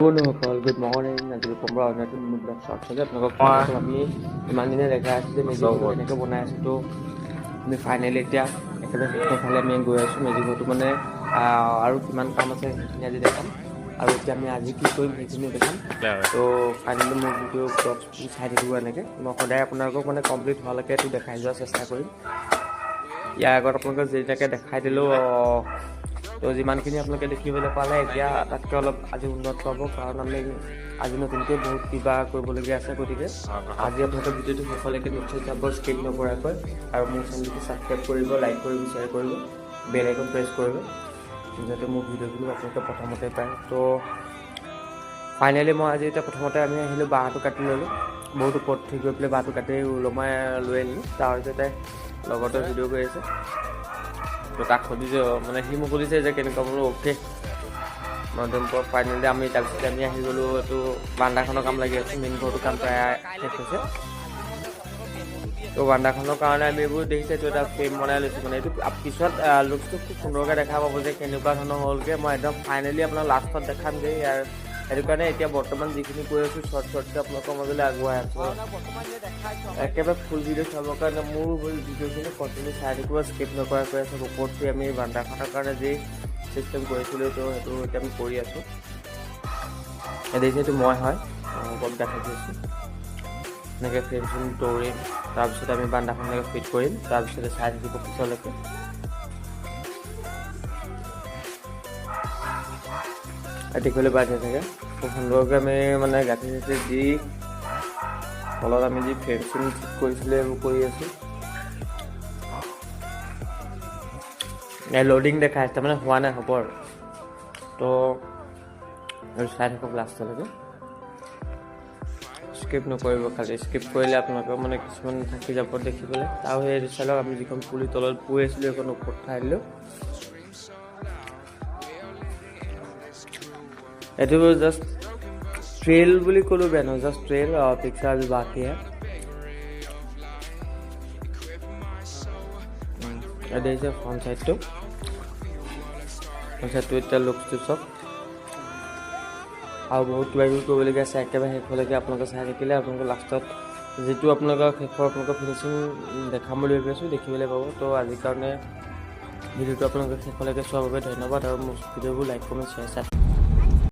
বন্ধুসকল good morning. আজি পৰা অন্যতম ব্লগ শ্বৰ্ট আছে আপোনালোকক আমি ইমান দিনে দেখা আছোঁ যে মেজিক ঘৰটো এনেকৈ বনাই আছোঁ। তো আমি ফাইনেলি এতিয়া একেবাৰে শেষৰ ফালে আমি গৈ আছোঁ। মেজিক ঘৰটো মানে আৰু কিমান কাম আছে সেইখিনি আজি দেখাম, আৰু এতিয়া আমি আজি কি কৰিম সেইখিনি দেখাম। তো ফাইনেলি মোৰ ভিডিঅ' ব্লগটো চাই থাকিব এনেকৈ। মই সদায় আপোনালোকক মানে কমপ্লিট হোৱালৈকে এইটো দেখাই যোৱাৰ চেষ্টা কৰিম। ইয়াৰ আগত আপোনালোকক যেতিয়াকৈ দেখাই দিলোঁ, তো যিমানখিনি আপোনালোকে দেখিবলৈ পালে এতিয়া তাতকৈ অলপ আজি উন্নত পাব, কাৰণ আমি আজি নতুনকৈ বহুত কিবা কৰিবলগীয়া আছে। গতিকে আজি আপোনালোকে ভিডিঅ'টো শেষলৈকে নিশ্চয় চাব, স্কিপ নকৰাকৈ, আৰু মোৰ চেনেলটো ছাবস্ক্ৰাইব কৰিব, লাইক কৰিব, শ্বেয়াৰ কৰিব, বেল আইকন প্ৰেছ কৰিব, যাতে মোৰ ভিডিঅ'খিনি আপোনালোকে প্ৰথমতে পায়। তো ফাইনেলি মই আজি এতিয়া প্ৰথমতে আমি আহিলোঁ, বাঁহটো কাটি ল'লোঁ। বহুত ওপৰত উঠি গৈ পেলাই বাঁহটো কাটি ওলমাই লৈ আনিলোঁ। তাৰপিছতে লগতে ভিডিঅ' কৰি আছে, তো তাক সুধিছে, মানে সি মোক সুধিছে যে কেনেকুৱা, বোলো অ'কে। ফাইনেলি আমি তাৰপিছতে আমি আহি গ'লোঁ। এইটো বান্দাখনৰ কাম লাগি আছোঁ, মেইন ঘৰটোৰ কাম প্ৰায় শেষ হৈছে। তো বান্দাখনৰ কাৰণে আমি এইবোৰ দেখিছে, এইটো এটা ফ্ৰেম বনাই লৈছোঁ। মানে এইটো পিছত লুকছটো খুব সুন্দৰকৈ দেখা পাব যে কেনেকুৱা ধৰণৰ হ'লগৈ। মই একদম ফাইনেলি আপোনাৰ লাষ্টত দেখামগৈ ইয়াৰ। সেইটো কাৰণে এতিয়া বৰ্তমান যিখিনি কৰি আছোঁ শ্বৰ্টকৈ আপোনালোকৰ মাজলৈ আগুৱাই আছোঁ। একেবাৰে ফুল ভিডিঅ' চাবৰ কাৰণে মোৰ ভিডিঅ'খিনি কণ্টিনিউ চাই থাকিব, স্কিপ নকৰাকৈ আছে। ওপৰতে আমি বান্দাখনৰ কাৰণে যি চিষ্টেম কৰিছিলোঁ, তো সেইটো এতিয়া আমি কৰি আছোঁ। দেখিছে এইটো মই হয় ওপৰত দেখাই দিছোঁ। এনেকৈ ফ্ৰেম চেম দৌৰিম, তাৰপিছত আমি বান্দাখন এনেকৈ ফিট কৰিম, তাৰপিছতে চাই থাকিব পিছলৈকে। দেখিবলৈ পাই থাকে খুব সুন্দৰকৈ আমি মানে গাঁঠি চাঠি দি তলত আমি যি ফ্ৰেম চেম ঠিক কৰিছিলোঁ এইবোৰ কৰি আছোঁ। লোডিং দেখাই আছে, মানে হোৱা নাই, হ'ব আৰু। তো চাই থাকক লাষ্টলৈকে, স্কিপ নকৰিব খালি। স্কিপ কৰিলে আপোনালোকৰ মানে কিছুমান থাকি যাব দেখিবলৈ। আৰু সেই চালক আমি যিখন পুলি তলত পুৰি আছিলোঁ সেইখন ওপৰত উঠাই দিলোঁ। এইটো জাষ্ট ট্ৰেইল বুলি ক'লোঁ, বেয়া নহয়, জাষ্ট ট্ৰেইল পিকচাৰ বাকী হে। দেখিছে ফ্ৰণ্ট চাইডটো এতিয়া লুকছটো চব, আৰু বহুত কিবা কিবি কৰিবলগীয়া আছে। একেবাৰে শেষলৈকে আপোনালোকে চাই থাকিলে আপোনালোকে লাষ্টত যিটো আপোনালোকৰ শেষৰ আপোনালোকৰ ফিনিচিং দেখাম বুলি ভাবি আছোঁ, দেখিবলৈ পাব। তো আজিৰ কাৰণে ভিডিঅ'টো আপোনালোকে শেষলৈকে চোৱাৰ বাবে ধন্যবাদ, আৰু মোৰ ভিডিঅ'বোৰ লাইক কমেণ্ট শ্বেয়াৰ